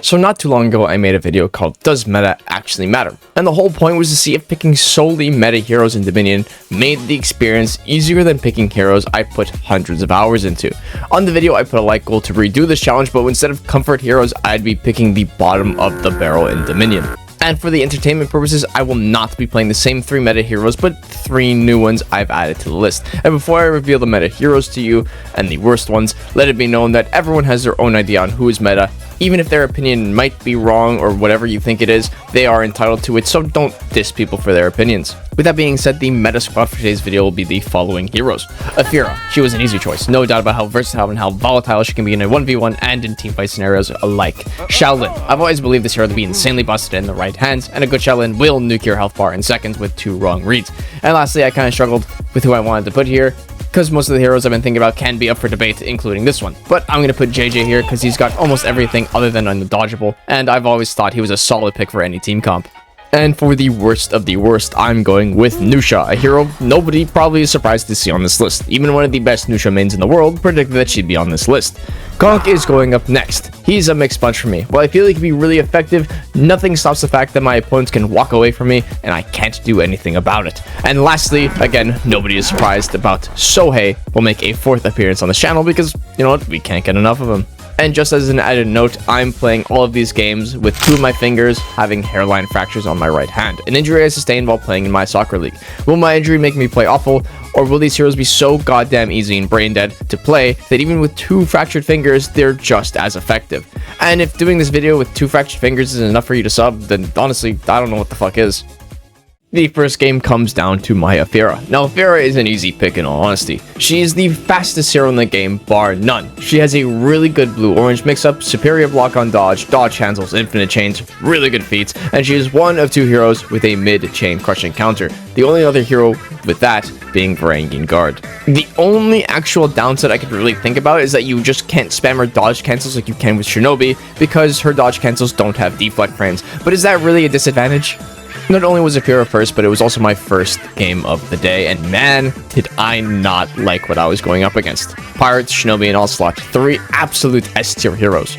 So not too long ago, I made a video called Does Meta Actually Matter? And the whole point was to see if picking solely meta heroes in Dominion made the experience easier than picking heroes I put hundreds of hours into. On the video, I put a like goal to redo this challenge, but instead of comfort heroes, I'd be picking the bottom of the barrel in Dominion. And for the entertainment purposes, I will not be playing the same 3 meta heroes, but 3 new ones I've added to the list. And before I reveal the meta heroes to you, and the worst ones, let it be known that everyone has their own idea on who is meta. Even if their opinion might be wrong or whatever you think it is, they are entitled to it, so don't diss people for their opinions. With that being said, the meta squad for today's video will be the following heroes. Afeera, she was an easy choice, no doubt about how versatile and how volatile she can be in a 1v1 and in teamfight scenarios alike. Shaolin, I've always believed this hero to be insanely busted in the right hands, and a good Shaolin will nuke your health bar in seconds with 2 wrong reads. And lastly, I kind of struggled with who I wanted to put here, because most of the heroes I've been thinking about can be up for debate, including this one. But I'm going to put JJ here because he's got almost everything other than undodgeable, and I've always thought he was a solid pick for any team comp. And for the worst of the worst, I'm going with Nuxia, a hero nobody probably is surprised to see on this list. Even one of the best Nuxia mains in the world predicted that she'd be on this list. Conq is going up next. He's a mixed bunch for me. While I feel he can be really effective, nothing stops the fact that my opponents can walk away from me and I can't do anything about it. And lastly, again, nobody is surprised about Sohei will make a 4th appearance on this channel because, you know what, we can't get enough of him. And just as an added note, I'm playing all of these games with 2 of my fingers having hairline fractures on my right hand, an injury I sustained while playing in my soccer league. Will my injury make me play awful, or will these heroes be so goddamn easy and brain dead to play that even with 2 fractured fingers, they're just as effective? And if doing this video with 2 fractured fingers is enough for you to sub, then honestly, I don't know what the fuck is. The first game comes down to my Afeera. Now, Afeera is an easy pick in all honesty. She is the fastest hero in the game, bar none. She has a really good blue-orange mix-up, superior block on dodge handles, infinite chains, really good feats, and she is one of 2 heroes with a mid-chain crushing counter. The only other hero with that being Varangian Guard. The only actual downside I could really think about is that you just can't spam her dodge cancels like you can with Shinobi, because her dodge cancels don't have deflect frames. But is that really a disadvantage? Not only was Afeera first, but it was also my first game of the day, and man, did I not like what I was going up against. Pirates, Shinobi, and Onslaught, 3 absolute S-tier heroes.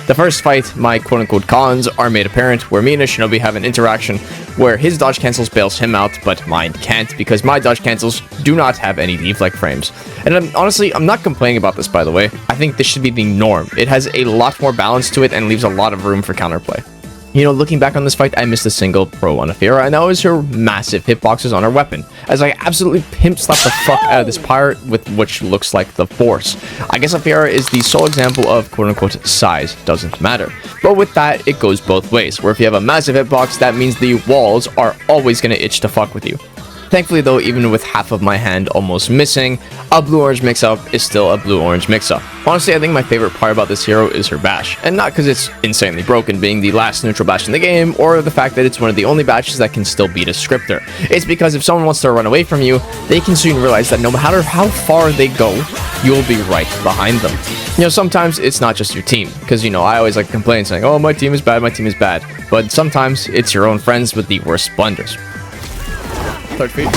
The first fight, my quote-unquote cons are made apparent, where me and a Shinobi have an interaction where his dodge cancels bails him out, but mine can't, because my dodge cancels do not have any deflect frames. And honestly, I'm not complaining about this, by the way. I think this should be the norm. It has a lot more balance to it and leaves a lot of room for counterplay. You know, looking back on this fight, I missed a single pro on Afeera, and that was her massive hitboxes on her weapon, as I absolutely pimp-slapped the fuck out of this pirate with which looks like the Force. I guess Afeera is the sole example of quote-unquote size doesn't matter. But with that, it goes both ways, where if you have a massive hitbox, that means the walls are always gonna itch to fuck with you. Thankfully though, even with half of my hand almost missing, a blue-orange mix-up is still a blue-orange mix-up. Honestly, I think my favorite part about this hero is her bash, and not because it's insanely broken being the last neutral bash in the game, or the fact that it's one of the only bashes that can still beat a scripter. It's because if someone wants to run away from you, they can soon realize that no matter how far they go, you'll be right behind them. You know, sometimes it's not just your team, because, you know, I always like to complain saying, oh, my team is bad, but sometimes it's your own friends with the worst blunders. 3rd feet.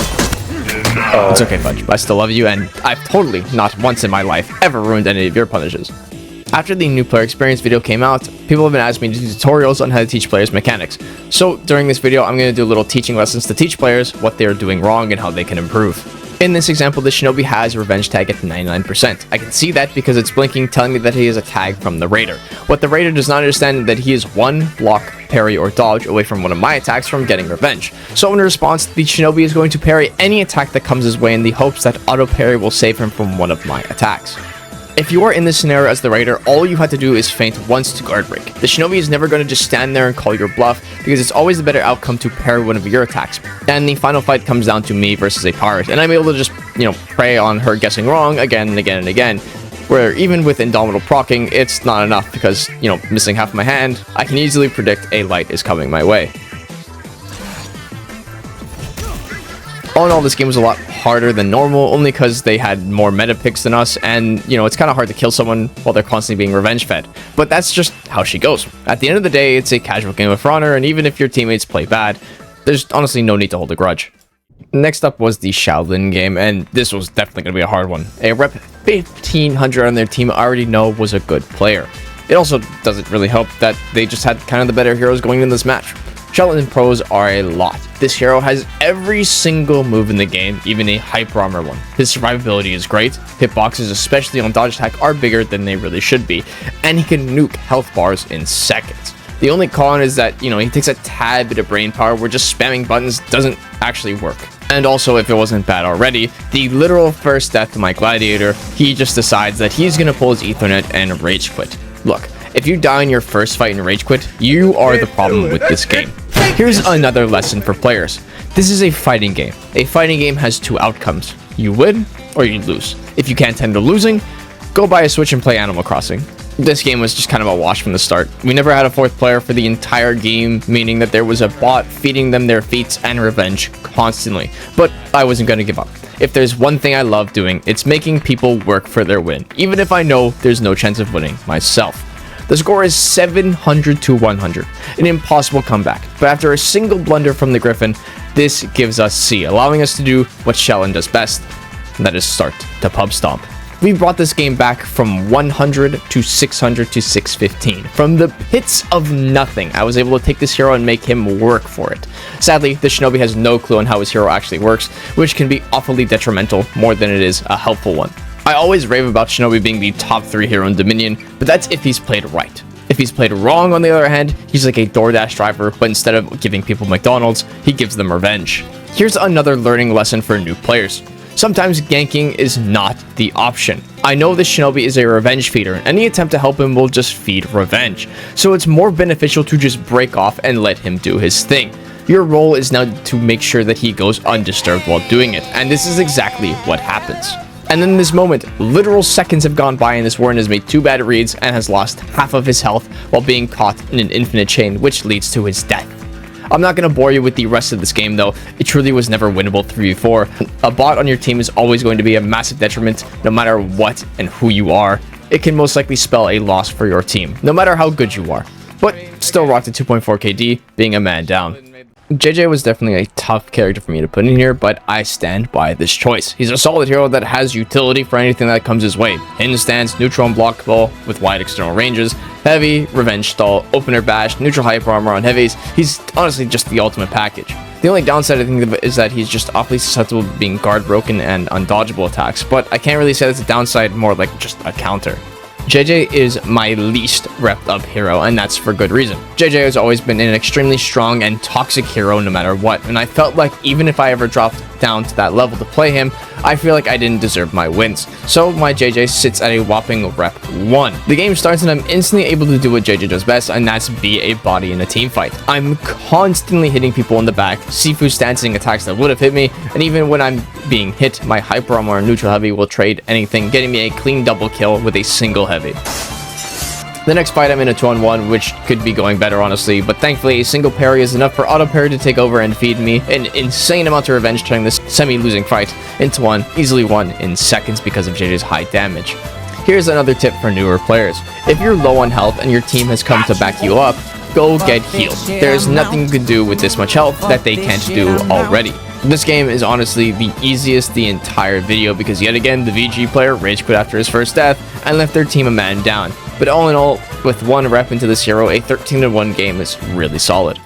Oh. It's okay, Fudge. I still love you, and I've totally, not once in my life, ever ruined any of your punishes. After the new player experience video came out, people have been asking me to do tutorials on how to teach players mechanics. So during this video, I'm going to do little teaching lessons to teach players what they are doing wrong and how they can improve. In this example, the Shinobi has a revenge tag at 99%. I can see that because it's blinking, telling me that he is a tag from the Raider. What the Raider does not understand is that he is 1 block, parry, or dodge away from one of my attacks from getting revenge. So in response, the Shinobi is going to parry any attack that comes his way in the hopes that auto parry will save him from one of my attacks. If you are in this scenario as the Raider, all you have to do is feint once to guard break. The Shinobi is never going to just stand there and call your bluff, because it's always the better outcome to parry one of your attacks. And the final fight comes down to me versus a pirate, and I'm able to just, you know, prey on her guessing wrong again and again and again. Where even with Indomitable proccing, it's not enough because, you know, missing half my hand, I can easily predict a light is coming my way. All in all, this game was a lot harder than normal, only because they had more meta picks than us, and, you know, it's kind of hard to kill someone while they're constantly being revenge fed. But that's just how she goes. At the end of the day, it's a casual game of honor, and even if your teammates play bad, there's honestly no need to hold a grudge. Next up was the Shaolin game, and this was definitely going to be a hard one. A rep 1500 on their team I already know was a good player. It also doesn't really help that they just had kind of the better heroes going in this match. Shaolin pros are a lot. This hero has every single move in the game, even a hyper armor one. His survivability is great, hitboxes especially on dodge attack are bigger than they really should be, and he can nuke health bars in seconds. The only con is that, he takes a tad bit of brain power where just spamming buttons doesn't actually work. And also, if it wasn't bad already, the literal first death to my gladiator, he just decides that he's gonna pull his ethernet and rage quit. Look, if you die in your first fight and rage quit, you are the problem with this game. Here's another lesson for players. This is a fighting game. A fighting game has two outcomes. You win or you lose. If you can't handle losing, go buy a Switch and play Animal Crossing. This game was just kind of a wash from the start. We never had a fourth player for the entire game, meaning that there was a bot feeding them their feats and revenge constantly. But I wasn't going to give up. If there's one thing I love doing, it's making people work for their win, even if I know there's no chance of winning myself. The score is 700 to 100, an impossible comeback, but after a single blunder from the Griffin, this gives us C, allowing us to do what Shaolin does best, and that is start to pub stomp. We brought this game back from 100 to 600 to 615. From the pits of nothing, I was able to take this hero and make him work for it. Sadly, the shinobi has no clue on how his hero actually works, which can be awfully detrimental more than it is a helpful one. I always rave about Shinobi being the top 3 hero in Dominion, but that's if he's played right. If he's played wrong, on the other hand, he's like a DoorDash driver, but instead of giving people McDonald's, he gives them revenge. Here's another learning lesson for new players. Sometimes ganking is not the option. I know this Shinobi is a revenge feeder, and any attempt to help him will just feed revenge. So it's more beneficial to just break off and let him do his thing. Your role is now to make sure that he goes undisturbed while doing it, and this is exactly what happens. And in this moment, literal seconds have gone by and this Warren has made 2 bad reads and has lost half of his health while being caught in an infinite chain, which leads to his death. I'm not going to bore you with the rest of this game though, it truly was never winnable 3v4. A bot on your team is always going to be a massive detriment no matter what and who you are. It can most likely spell a loss for your team, no matter how good you are. But still rocked a 2.4 KD, being a man down. JJ was definitely a tough character for me to put in here, but I stand by this choice. He's a solid hero that has utility for anything that comes his way. Hinge stance, neutral unblockable with wide external ranges, heavy, revenge stall, opener bash, neutral hyper armor on heavies. He's honestly just the ultimate package. The only downside I think of it is that he's just awfully susceptible to being guard broken and undodgeable attacks, but I can't really say that's a downside, more like just a counter. JJ is my least repped up hero, and that's for good reason. JJ has always been an extremely strong and toxic hero no matter what, and I felt like even if I ever dropped down to that level to play him, I feel like I didn't deserve my wins. So my JJ sits at a whopping rep 1. The game starts and I'm instantly able to do what JJ does best, and that's be a body in a team fight. I'm constantly hitting people in the back, Sifu stancing attacks that would have hit me, and even when I'm being hit, my hyper armor and neutral heavy will trade anything, getting me a clean double kill with a single heavy. The next fight I'm in a 2-on-1, which could be going better honestly, but thankfully a single parry is enough for auto parry to take over and feed me an insane amount of revenge, turning this semi-losing fight into one, easily won in seconds because of JJ's high damage. Here's another tip for newer players. If you're low on health and your team has come to back you up, go get healed. There's nothing you can do with this much health that they can't do already. This game is honestly the easiest the entire video because yet again the VG player rage quit after his first death and left their team a man down. But all in all, with 1 rep into this hero, a 13-1 game is really solid.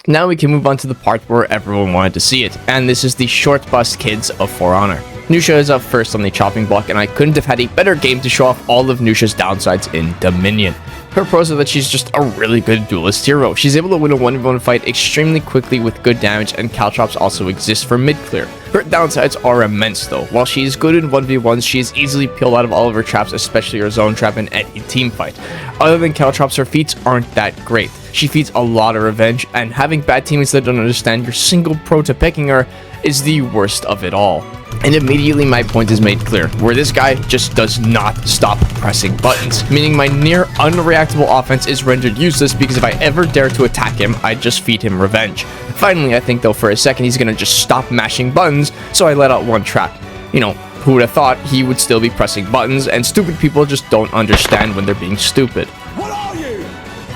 Now we can move on to the part where everyone wanted to see it, and this is the short bust kids of For Honor. Nuxia is up first on the chopping block, and I couldn't have had a better game to show off all of Nuxia's downsides in Dominion. Her pros are that she's just a really good duelist hero. She's able to win a 1v1 fight extremely quickly with good damage, and caltrops also exist for mid-clear. Her downsides are immense though. While she is good in 1v1s, she is easily peeled out of all of her traps, especially her zone trap in any team fight. Other than caltrops, her feats aren't that great. She feeds a lot of revenge, and having bad teammates that don't understand your single pro to picking her is the worst of it all. And immediately my point is made clear, where this guy just does not stop pressing buttons, meaning my near unreactable offense is rendered useless because if I ever dare to attack him, I just feed him revenge. Finally, I think though for a second he's gonna just stop mashing buttons, so I let out one trap. You know, who would have thought he would still be pressing buttons, and stupid people just don't understand when they're being stupid. What are you?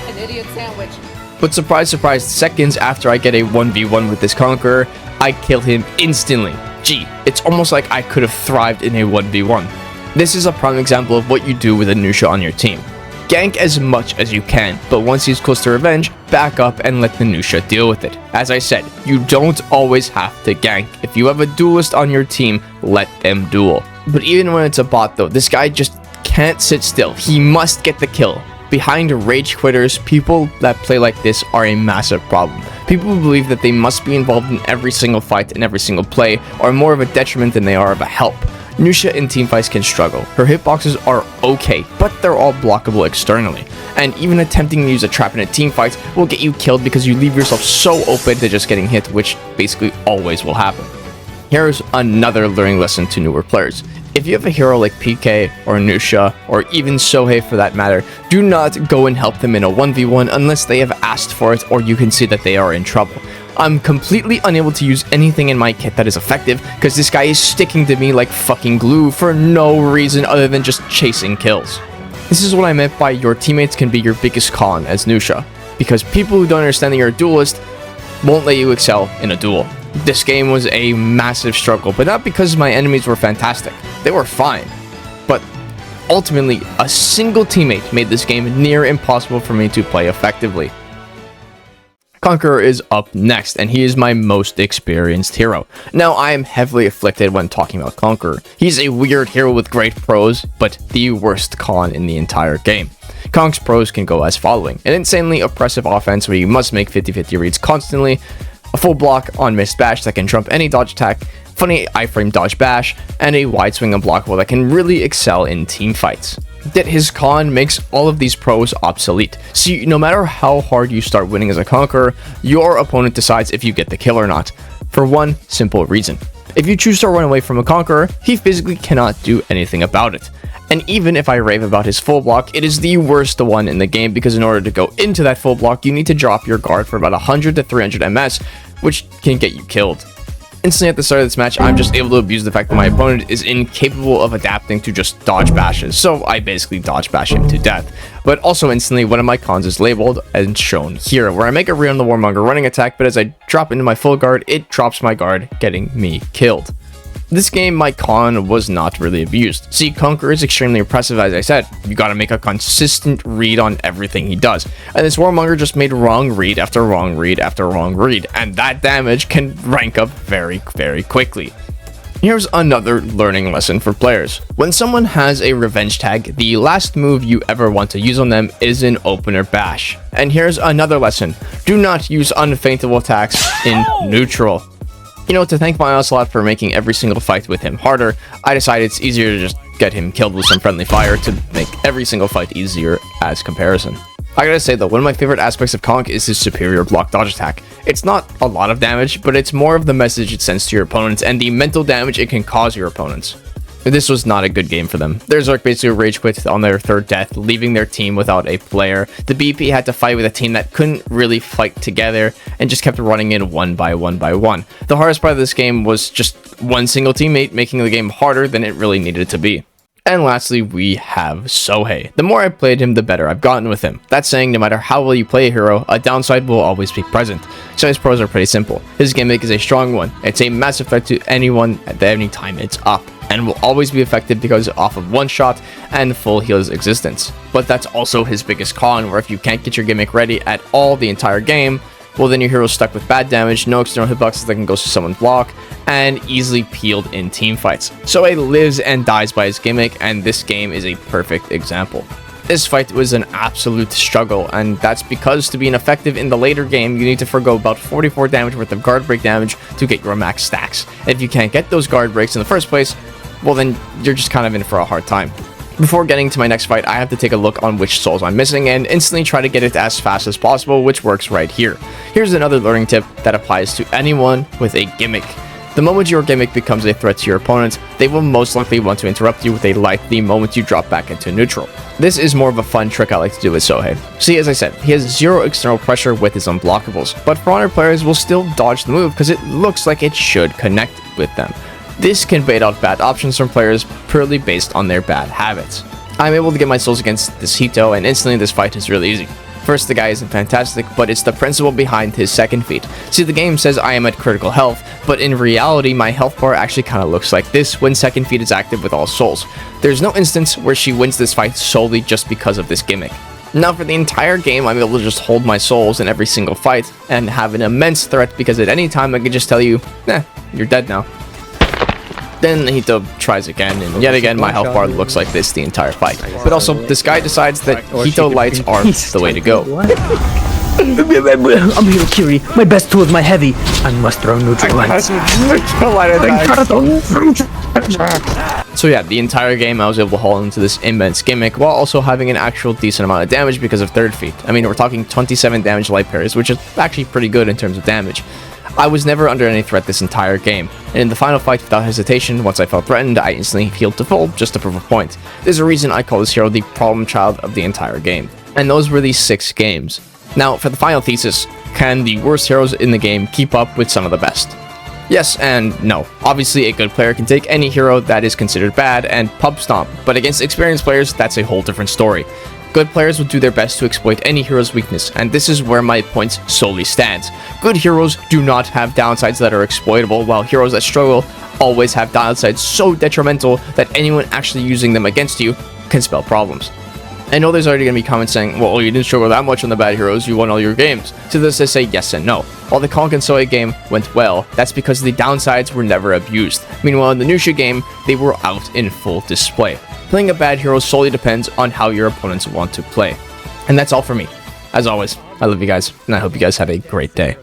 An idiot sandwich. But surprise, surprise, seconds after I get a 1v1 with this Conqueror, I kill him instantly. Gee, it's almost like I could have thrived in a 1v1. This is a prime example of what you do with a Nuxia on your team. Gank as much as you can, but once he's close to revenge, back up and let the Nuxia deal with it. As I said, you don't always have to gank. If you have a duelist on your team, let them duel. But even when it's a bot though, this guy just can't sit still. He must get the kill. Behind rage quitters, people that play like this are a massive problem. People who believe that they must be involved in every single fight and every single play are more of a detriment than they are of a help. Nuxia in teamfights can struggle. Her hitboxes are okay, but they're all blockable externally. And even attempting to use a trap in a teamfight will get you killed because you leave yourself so open to just getting hit, which basically always will happen. Here's another learning lesson to newer players. If you have a hero like PK or Nuxia or even Sohei for that matter, do not go and help them in a 1v1 unless they have asked for it or you can see that they are in trouble. I'm completely unable to use anything in my kit that is effective because this guy is sticking to me like fucking glue for no reason other than just chasing kills. This is what I meant by your teammates can be your biggest con as Nuxia, because people who don't understand that you're a duelist won't let you excel in a duel. This game was a massive struggle, but not because my enemies were fantastic. They were fine. But ultimately, a single teammate made this game near impossible for me to play effectively. Conq is up next, and he is my most experienced hero. Now, I am heavily afflicted when talking about Conq. He's a weird hero with great pros, but the worst con in the entire game. Conq's pros can go as following: an insanely oppressive offense where you must make 50-50 reads constantly, a full block on missed bash that can trump any dodge attack, funny iframe dodge bash, and a wide swing unblockable that can really excel in team fights. Yet his con makes all of these pros obsolete. See, no matter how hard you start winning as a Conq, your opponent decides if you get the kill or not, for one simple reason. If you choose to run away from a Conq, he physically cannot do anything about it. And even if I rave about his full block, it is the worst one in the game because in order to go into that full block, you need to drop your guard for about 100 to 300 MS, which can get you killed. Instantly at the start of this match, I'm just able to abuse the fact that my opponent is incapable of adapting to just dodge bashes, so I basically dodge bash him to death. But also instantly, one of my cons is labeled and shown here, where I make a read on the Warmonger running attack, but as I drop into my full guard, it drops my guard, getting me killed. This game, my con was not really abused. See, Conq is extremely impressive, as I said. You gotta make a consistent read on everything he does. And this Warmonger just made wrong read after wrong read after wrong read, and that damage can rank up very, very quickly. Here's another learning lesson for players. When someone has a revenge tag, the last move you ever want to use on them is an opener bash. And here's another lesson. Do not use unfeintable attacks in neutral. You know, to thank my Ocelot for making every single fight with him harder, I decided it's easier to just get him killed with some friendly fire to make every single fight easier as comparison. I gotta say though, one of my favorite aspects of Conq is his superior block dodge attack. It's not a lot of damage, but it's more of the message it sends to your opponents and the mental damage it can cause your opponents. This was not a good game for them. Their Zerk basically rage quit on their third death, leaving their team without a player. The BP had to fight with a team that couldn't really fight together and just kept running in one by one by one. The hardest part of this game was just one single teammate making the game harder than it really needed to be. And lastly, we have Sohei. The more I played him, the better I've gotten with him. That saying, no matter how well you play a hero, a downside will always be present. Sohei's pros are pretty simple. His gimmick is a strong one. It's a massive threat to anyone at any time it's up, and will always be effective because off of one shot and full heals existence. But that's also his biggest con, where if you can't get your gimmick ready at all the entire game, well then your hero's stuck with bad damage, no external hitboxes that can go to someone's block, and easily peeled in team fights. Sohei lives and dies by his gimmick, and this game is a perfect example. This fight was an absolute struggle, and that's because to be effective in the later game, you need to forgo about 44 damage worth of guard break damage to get your max stacks. And if you can't get those guard breaks in the first place, well then you're just kind of in for a hard time. Before getting to my next fight, I have to take a look on which souls I'm missing and instantly try to get it as fast as possible, which works right here. Here's another learning tip that applies to anyone with a gimmick. The moment your gimmick becomes a threat to your opponent, they will most likely want to interrupt you with a light the moment you drop back into neutral. This is more of a fun trick I like to do with Sohei. See, as I said, he has zero external pressure with his unblockables, but for honor players will still dodge the move because it looks like it should connect with them. This can bait out bad options from players purely based on their bad habits. I'm able to get my souls against this Hito, and instantly this fight is really easy. First, the guy isn't fantastic, but it's the principle behind his second feat. See, the game says I am at critical health, but in reality, my health bar actually kind of looks like this when second feat is active with all souls. There's no instance where she wins this fight solely just because of this gimmick. Now, for the entire game, I'm able to just hold my souls in every single fight and have an immense threat because at any time I can just tell you, you're dead now. Then Hito tries again, and yet again my health bar looks like this the entire fight. But also, this guy decides that Hito lights aren't the way to go. I'm Hero Kiri. My best tool is my heavy. I must throw neutral lights. So yeah, the entire game I was able to haul into this immense gimmick while also having an actual decent amount of damage because of third feat. I mean, we're talking 27 damage light parries, which is actually pretty good in terms of damage. I was never under any threat this entire game, and in the final fight, without hesitation, once I felt threatened, I instantly healed to full just to prove a point. There's a reason I call this hero the problem child of the entire game, and those were these 6 games. Now, for the final thesis, can the worst heroes in the game keep up with some of the best? Yes and no. Obviously, a good player can take any hero that is considered bad and pub stomp, but against experienced players, that's a whole different story. Good players will do their best to exploit any hero's weakness, and this is where my point solely stands. Good heroes do not have downsides that are exploitable, while heroes that struggle always have downsides so detrimental that anyone actually using them against you can spell problems. I know there's already going to be comments saying, well, you didn't struggle that much on the bad heroes, you won all your games. To this I say yes and no. While the Conq and Sohei game went well, that's because the downsides were never abused. Meanwhile, in the Nuxia game, they were out in full display. Playing a bad hero solely depends on how your opponents want to play. And that's all for me. As always, I love you guys, and I hope you guys have a great day.